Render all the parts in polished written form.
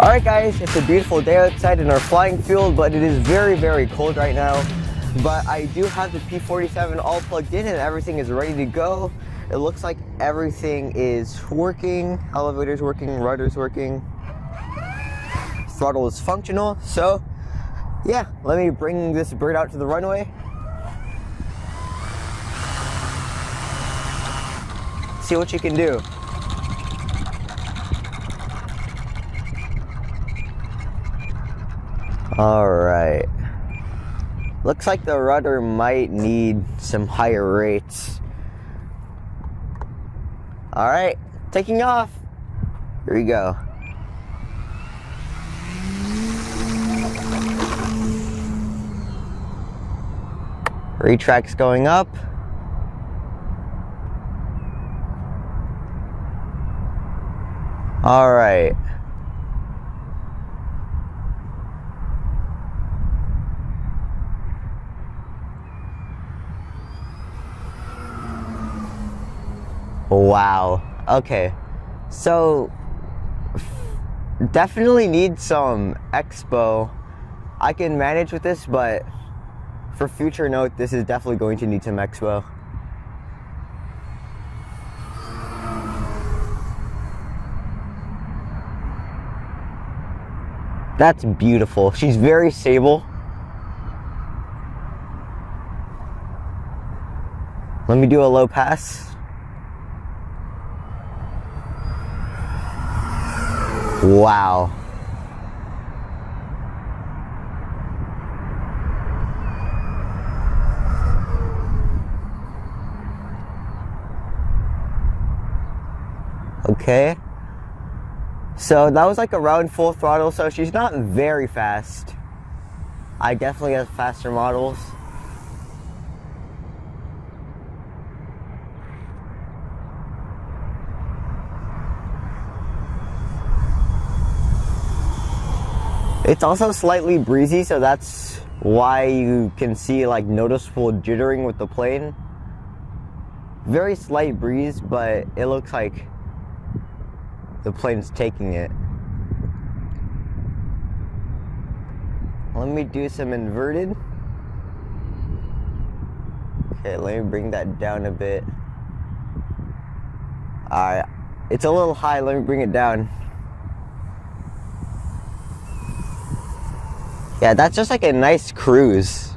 Alright guys, it's a beautiful day outside in our flying field, but it is very cold right now. But I do have the P-47 all plugged in and everything is ready to go. It looks like everything is working. Elevator's working, rudder's working. Throttle is functional. So yeah, let me bring this bird out to the runway. See what you can do. Alright. Looks like the rudder might need some higher rates. Alright, taking off. Here we go. Retract's going up. Alright. Wow. Okay. So definitely need some expo. I can manage with this, but for future note, this is definitely going to need some expo. That's beautiful. She's very stable. Let me do a low pass. Wow. Okay. So that was like around full throttle, so she's not very fast. I definitely have faster models. It's also slightly breezy, so that's why you can see like noticeable jittering with the plane. Very slight breeze, but it looks like the plane's taking it. Let me do some inverted. Okay, let me bring that down a bit. Alright, it's a little high, let me bring it down. Yeah, that's just like a nice cruise.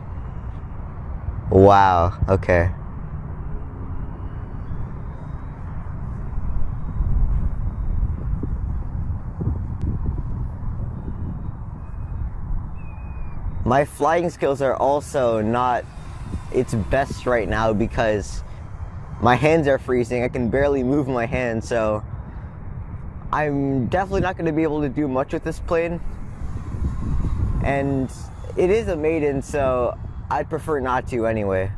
Wow, okay. My flying skills are also not its best right now because my hands are freezing. I can barely move my hands, so I'm definitely not going to be able to do much with this plane. And it is a Maiden, so I'd prefer not to anyway.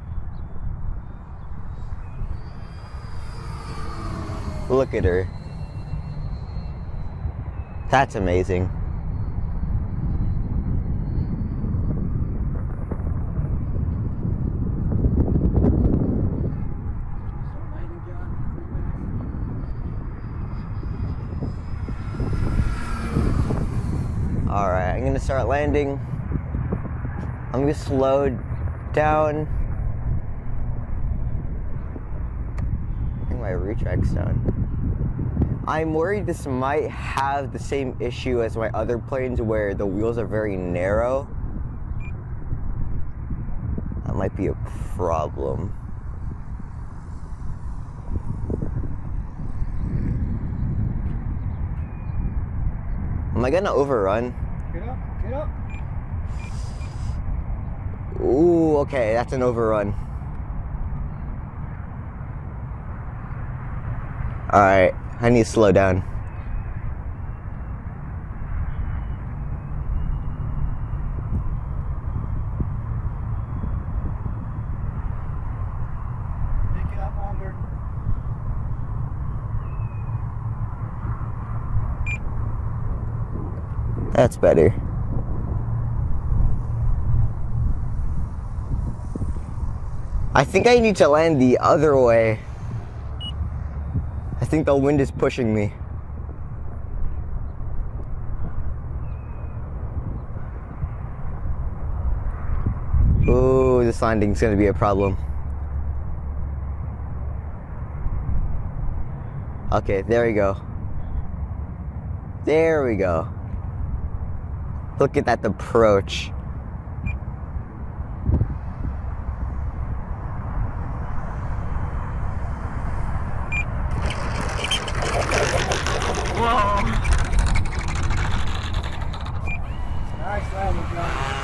Look at her. That's amazing. Alright, I'm gonna start landing. I'm gonna slow down. I think my retract's down. I'm worried this might have the same issue as my other planes where the wheels are very narrow. That might be a problem. Am I gonna overrun? Get up, get up. Ooh, okay, that's an overrun. Alright, I need to slow down. Make it up longer. That's better. I think I need to land the other way. I think the wind is pushing me. Ooh, this landing's gonna be a problem. Okay, there we go. There we go. Look at that approach. Whoa! Nice landing, John.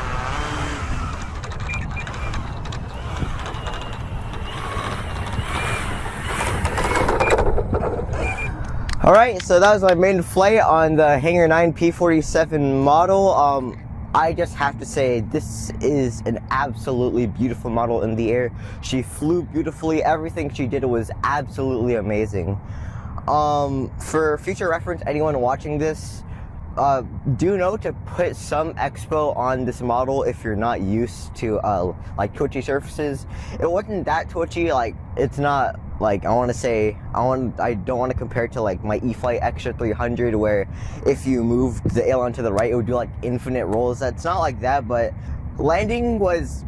Alright, so that was my maiden flight on the Hangar 9 P-47 model. I just have to say, this is an absolutely beautiful model in the air. She flew beautifully. Everything she did was absolutely amazing. For future reference, anyone watching this, do note to put some expo on this model if you're not used to like twitchy surfaces. It wasn't that twitchy. Like, it's not like, I don't want to compare it to like my E-flite Extra 300 where if you moved the aileron to the right it would do like infinite rolls. That's not like that, but landing was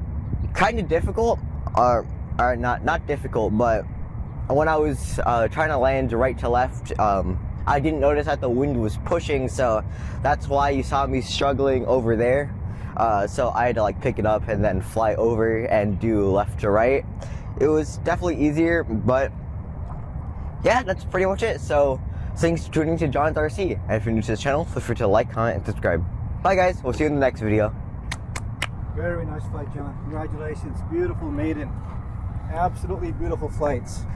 kind of difficult, or not difficult, but when I was trying to land right to left, I didn't notice that the wind was pushing, so that's why you saw me struggling over there. So I had to like pick it up and then fly over and do left to right. It was definitely easier, but yeah, that's pretty much it. So thanks for tuning to John's RC, and if you're new to this channel, feel free to like, comment, and subscribe. Bye guys, we'll see you in the next video. Very nice flight, John. Congratulations. Beautiful maiden. Absolutely beautiful flights.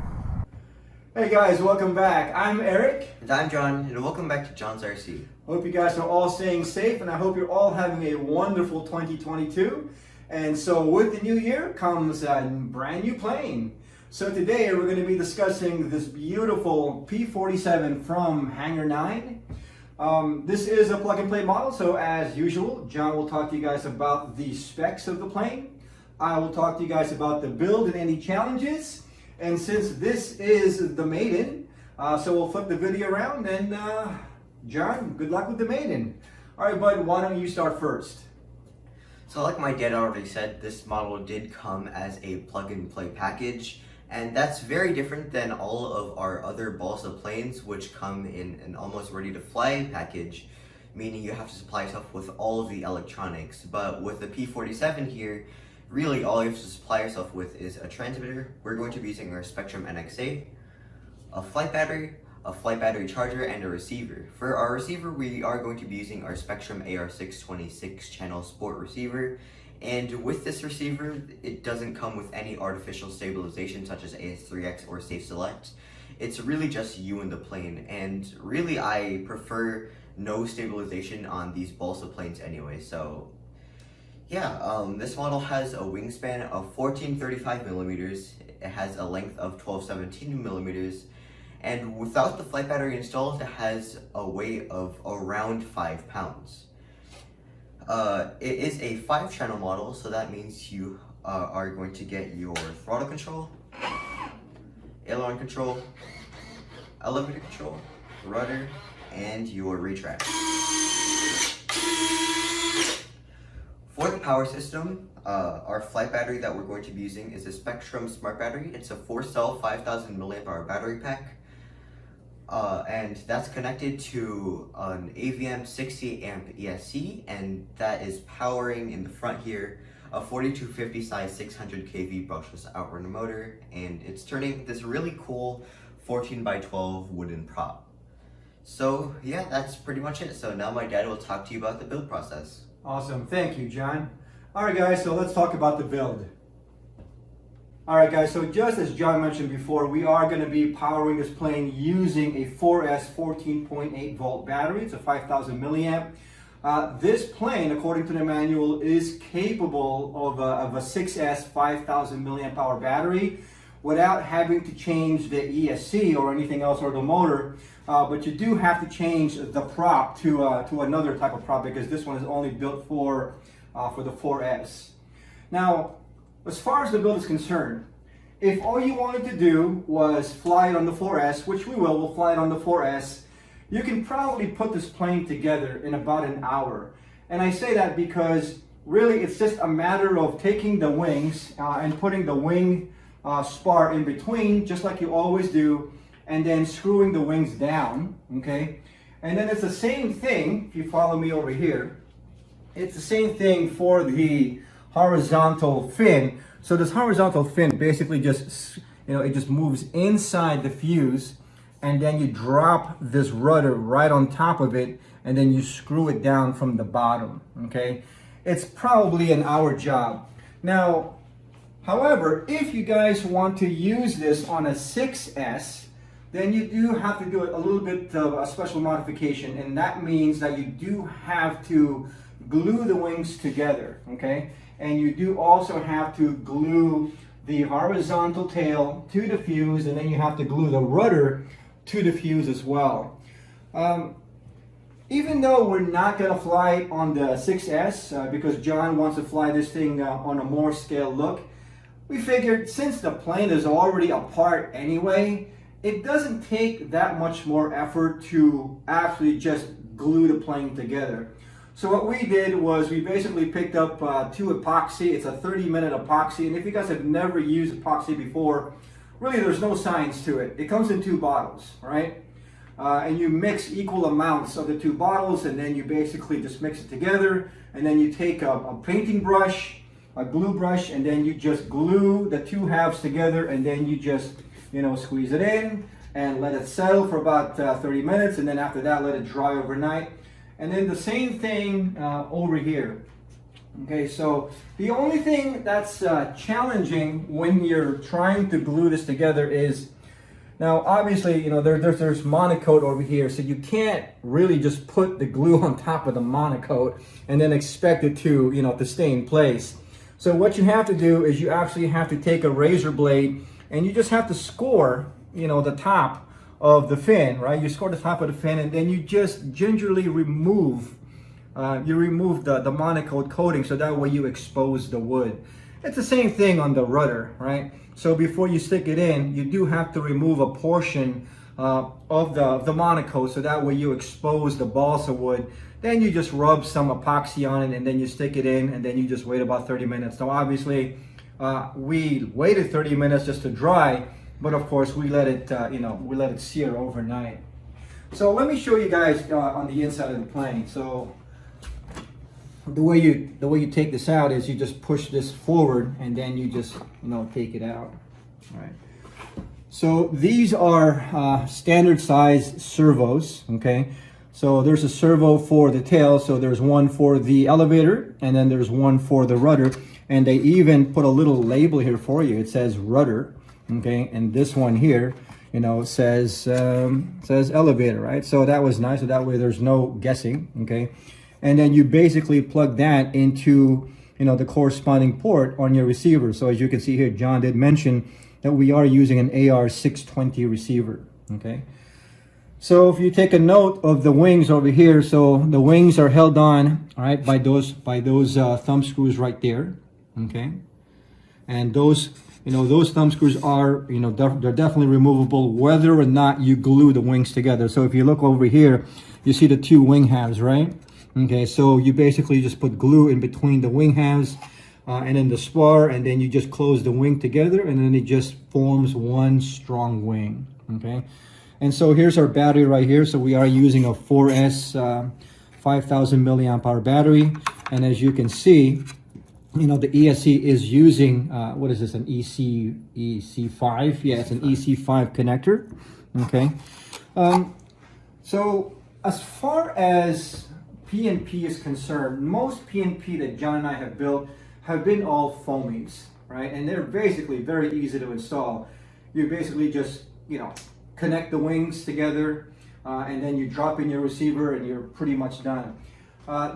Hey guys, welcome back. I'm Eric. And I'm John, and welcome back to John's RC. Hope you guys are all staying safe, and I hope you're all having a wonderful 2022. And so with the new year comes a brand new plane. So today we're going to be discussing this beautiful P-47 from Hangar 9. This is a plug-and-play model, so as usual, John will talk to you guys about the specs of the plane. I will talk to you guys about the build and any challenges. And since this is the maiden, so we'll flip the video around, and John, good luck with the maiden. All right, bud, why don't you start first? So like my dad already said, this model did come as a plug-and-play package, and that's very different than all of our other balsa planes, which come in an almost ready-to-fly package, meaning you have to supply yourself with all of the electronics. But with the P-47 here, really all you have to supply yourself with is a transmitter. We're going to be using our Spectrum NXA, a flight battery charger, and a receiver. For our receiver, we are going to be using our Spectrum AR626 channel sport receiver. And with this receiver, it doesn't come with any artificial stabilization such as AS3X or Safe Select. It's really just you and the plane, and really I prefer no stabilization on these balsa planes anyway. So yeah, this model has a wingspan of 1435 millimeters. It has a length of 1217 millimeters. And without the flight battery installed, it has a weight of around 5 pounds. It is a 5-channel model, so that means you are going to get your throttle control, aileron control, elevator control, rudder, and your retract. For the power system, our flight battery that we're going to be using is a Spectrum Smart Battery. It's a 4-cell 5000 mAh battery pack. And that's connected to an AVM 60 amp ESC, and that is powering in the front here a 4250 size 600 kV brushless outrunner motor, and it's turning this really cool 14x12 wooden prop. So yeah, that's pretty much it. So now my dad will talk to you about the build process. Awesome, thank you, John. All right, guys, so let's talk about the build. All right, guys, so just as John mentioned before, we are going to be powering this plane using a 4S 14.8 volt battery. It's a 5000 milliamp. This plane, according to the manual, is capable of a 6S 5000 milliamp hour battery without having to change the ESC or anything else or the motor. But you do have to change the prop to another type of prop because this one is only built for the 4S. Now, as far as the build is concerned, if all you wanted to do was fly it on the 4S, which we'll fly it on the 4S, you can probably put this plane together in about an hour. And I say that because really it's just a matter of taking the wings and putting the wing spar in between, just like you always do, and then screwing the wings down, okay? And then it's the same thing, if you follow me over here, it's the same thing for the horizontal fin. So this horizontal fin basically just, it just moves inside the fuse, and then you drop this rudder right on top of it, and then you screw it down from the bottom, okay? It's probably an hour job. Now, however, if you guys want to use this on a 6S, then you do have to do a little bit of a special modification, and that means that you do have to glue the wings together, okay? And you do also have to glue the horizontal tail to the fuse, and then you have to glue the rudder to the fuse as well. Even though we're not going to fly on the 6S, because John wants to fly this thing on a more scale look, we figured since the plane is already apart anyway, it doesn't take that much more effort to actually just glue the plane together. So what we did was we basically picked up 2 epoxy. It's a 30-minute epoxy, and if you guys have never used epoxy before, really there's no science to it. It comes in 2 bottles, right? And you mix equal amounts of the 2 bottles, and then you basically just mix it together, and then you take a painting brush, a glue brush, and then you just glue the 2 halves together, and then you just squeeze it in and let it settle for about 30 minutes, and then after that let it dry overnight. And then the same thing over here. Okay, so the only thing that's challenging when you're trying to glue this together is, now obviously, there's monocoat over here, so you can't really just put the glue on top of the monocoat and then expect it to, to stay in place. So what you have to do is you actually have to take a razor blade and you just have to score, the top of the fin, right? You score the top of the fin, and then you just gingerly remove the monocoat coating, so that way you expose the wood. It's the same thing on the rudder, right? So before you stick it in, you do have to remove a portion of the monocoat, so that way you expose the balsa wood. Then you just rub some epoxy on it, and then you stick it in, and then you just wait about 30 minutes. Now obviously, we waited 30 minutes just to dry, but of course we let it sear overnight. So let me show you guys on the inside of the plane. So the way you take this out is you just push this forward, and then you just take it out. All right. So these are standard size servos. Okay. So there's a servo for the tail. So there's one for the elevator, and then there's one for the rudder. And they even put a little label here for you. It says rudder. Okay, and this one here, says elevator, right? So that was nice. So that way there's no guessing. Okay, and then you basically plug that into the corresponding port on your receiver. So as you can see here, John did mention that we are using an AR620 receiver. Okay, so if you take a note of the wings over here, so the wings are held on, all right, by those thumb screws right there. Okay, and those thumb screws are, they're definitely removable whether or not you glue the wings together. So if you look over here, you see the 2 wing halves, right? Okay, so you basically just put glue in between the wing halves and then the spar, and then you just close the wing together, and then it just forms one strong wing. Okay, and so here's our battery right here. So we are using a 4S 5,000 milliamp hour battery, and as you can see, the ESC is using, what is this, an EC5? Yeah, it's an EC5 connector, okay? So as far as P&P is concerned, most P&P that John and I have built have been all foamies, right? And they're basically very easy to install. You basically just, connect the wings together, and then you drop in your receiver and you're pretty much done.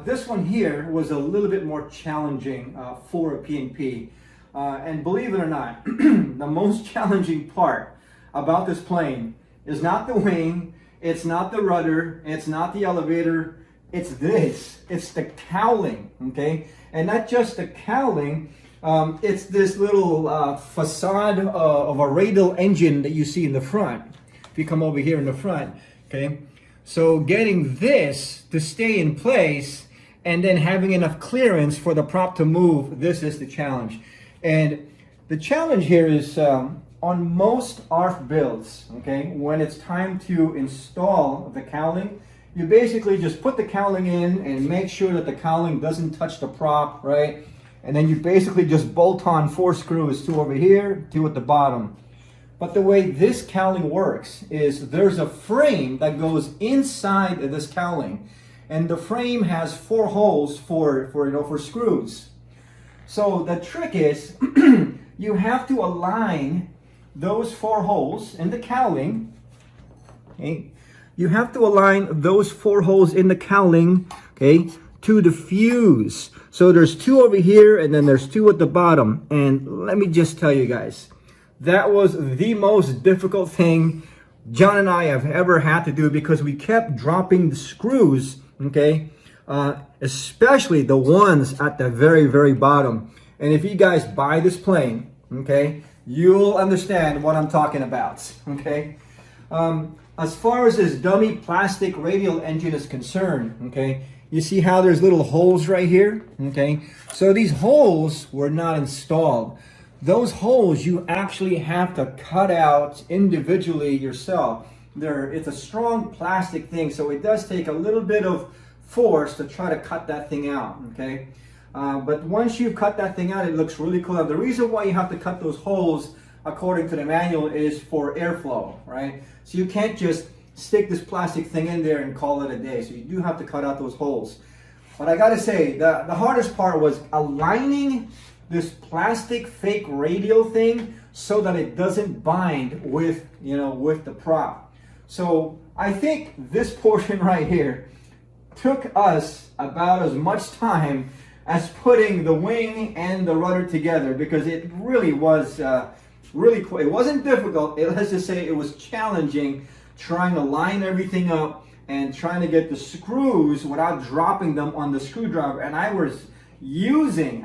This one here was a little bit more challenging for a P&P. And believe it or not, the most challenging part about this plane is not the wing, it's not the rudder, it's not the elevator, it's this. It's the cowling, okay? And not just the cowling, it's this little facade of a radial engine that you see in the front. If you come over here in the front, okay? So getting this to stay in place and then having enough clearance for the prop to move. This is the challenge. And the challenge here is on most ARF builds, okay, when it's time to install the cowling, you basically just put the cowling in and make sure that the cowling doesn't touch the prop, right? And then you basically just bolt on 4 screws, 2 over here, 2 at the bottom. But the way this cowling works is there's a frame that goes inside of this cowling, and the frame has 4 holes for screws. So the trick is you have to align those 4 holes in the cowling. Okay, you have to align those 4 holes in the cowling, okay, to the fuse. So there's 2 over here, and then there's 2 at the bottom. And let me just tell you guys, that was the most difficult thing John and I have ever had to do, because we kept dropping the screws, okay, especially the ones at the very, very bottom. And if you guys buy this plane, okay, you'll understand what I'm talking about, okay? As far as this dummy plastic radial engine is concerned, okay, you see how there's little holes right here, okay? So these holes were not installed. Those holes you actually have to cut out individually yourself. It's a strong plastic thing, so it does take a little bit of force to try to cut that thing out, okay? But once you cut that thing out, it looks really cool. Now, the reason why you have to cut those holes, according to the manual, is for airflow, right? So you can't just stick this plastic thing in there and call it a day. So you do have to cut out those holes. But I gotta say, the hardest part was aligning this plastic fake radial thing so that it doesn't bind with, with the prop. So I think this portion right here took us about as much time as putting the wing and the rudder together, because it really was really cool. It wasn't difficult. Let's just say it was challenging trying to line everything up and trying to get the screws without dropping them on the screwdriver. And I was using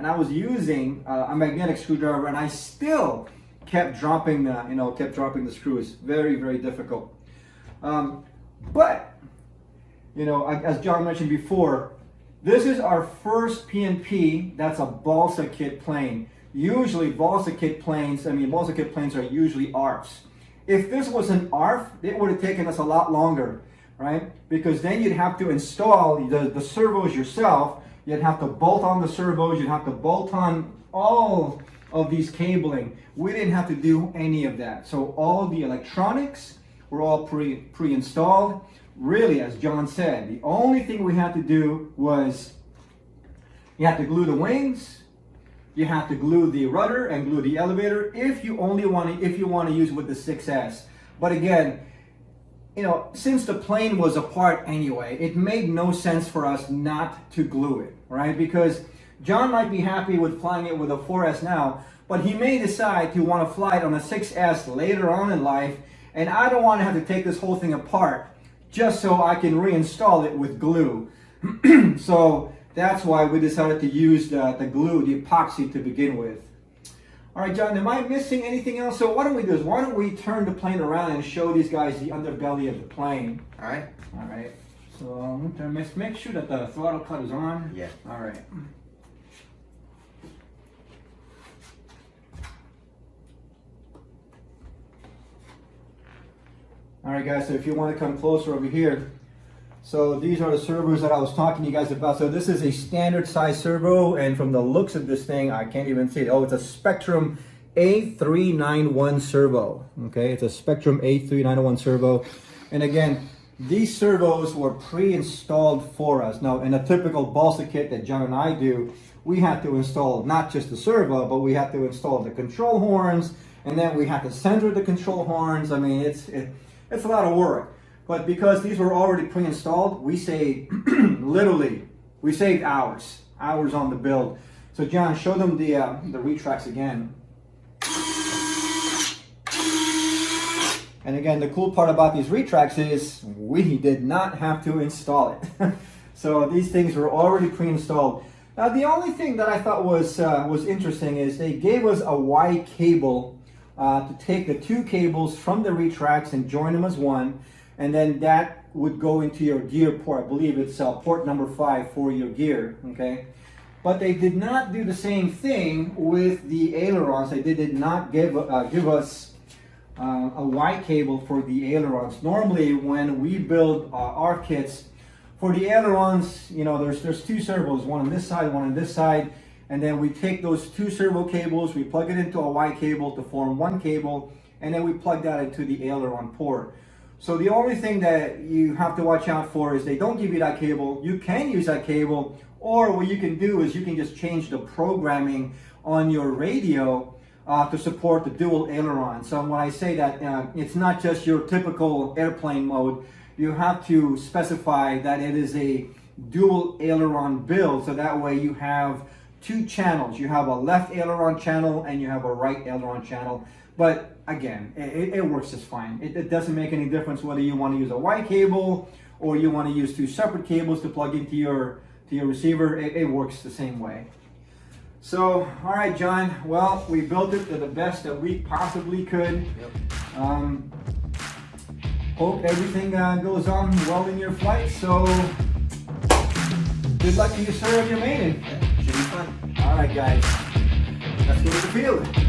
a magnetic screwdriver, and I still kept dropping the screws. Very, very difficult. But as John mentioned before, this is our first P&P that's a balsa kit plane. Usually balsa kit planes are usually ARFs. If this was an ARF, it would have taken us a lot longer, right? Because then you'd have to install the servos yourself. You'd have to bolt on the servos. You'd have to bolt on all of these cabling. We didn't have to do any of that. So all the electronics were all pre-installed. Really, as John said, the only thing we had to do was you have to glue the wings, you have to glue the rudder and glue the elevator if you want to use with the 6S. But again, since the plane was apart anyway, it made no sense for us not to glue it, right? Because John might be happy with flying it with a 4S now, but he may decide to want to fly it on a 6S later on in life, and I don't want to have to take this whole thing apart just so I can reinstall it with glue. So that's why we decided to use the glue, the epoxy, to begin with. All right, John, am I missing anything else? So why don't we do this? Why don't we turn the plane around and show these guys the underbelly of the plane? All right. All right. So I'm going to make sure that the throttle cut is on. Yeah. All right. All right, guys, so if you want to come closer over here, so these are the servos that I was talking to you guys about. So this is a standard size servo, and from the looks of this thing, I can't even see it. Oh, it's a Spectrum A391 servo. Okay, it's a Spectrum A391 servo. And again, these servos were pre-installed for us. Now, in a typical balsa kit that John and I do, we had to install not just the servo, but we had to install the control horns, and then we had to center the control horns. I mean, it's a lot of work. But because these were already pre-installed, we saved, literally, we saved hours on the build. So John, show them the retracts again. And again, the cool part about these retracts is we did not have to install it. So these things were already pre-installed. Now, the only thing that I thought was interesting is they gave us a Y cable to take the 2 cables from the retracts and join them as one. and then that would go into your gear port. I believe it's port number 5 for your gear, okay? But they did not do the same thing with the ailerons. They did not give us a Y cable for the ailerons. Normally, when we build our kits, for the ailerons, you know, there's two servos, one on this side, one on this side, and then we take those two servo cables, we plug it into a Y cable to form one cable, and then we plug that into the aileron port. So the only thing that you have to watch out for is they don't give you that cable. You can use that cable, or what you can do is you can just change the programming on your radio to support the dual aileron. So when I say that, it's not just your typical airplane mode. You have to specify that it is a dual aileron build, so that way you have two channels. You have a left aileron channel and you have a right aileron channel. But again, it works just fine. It doesn't make any difference whether you want to use a Y cable or you want to use two separate cables to plug into your receiver. It works the same way. So, all right, John. Well, we built it to the best that we possibly could. Yep. Hope everything goes on well in your flight. So, good luck to you, sir, on your Maiden. Should be fun. All right, guys. Let's go to the field.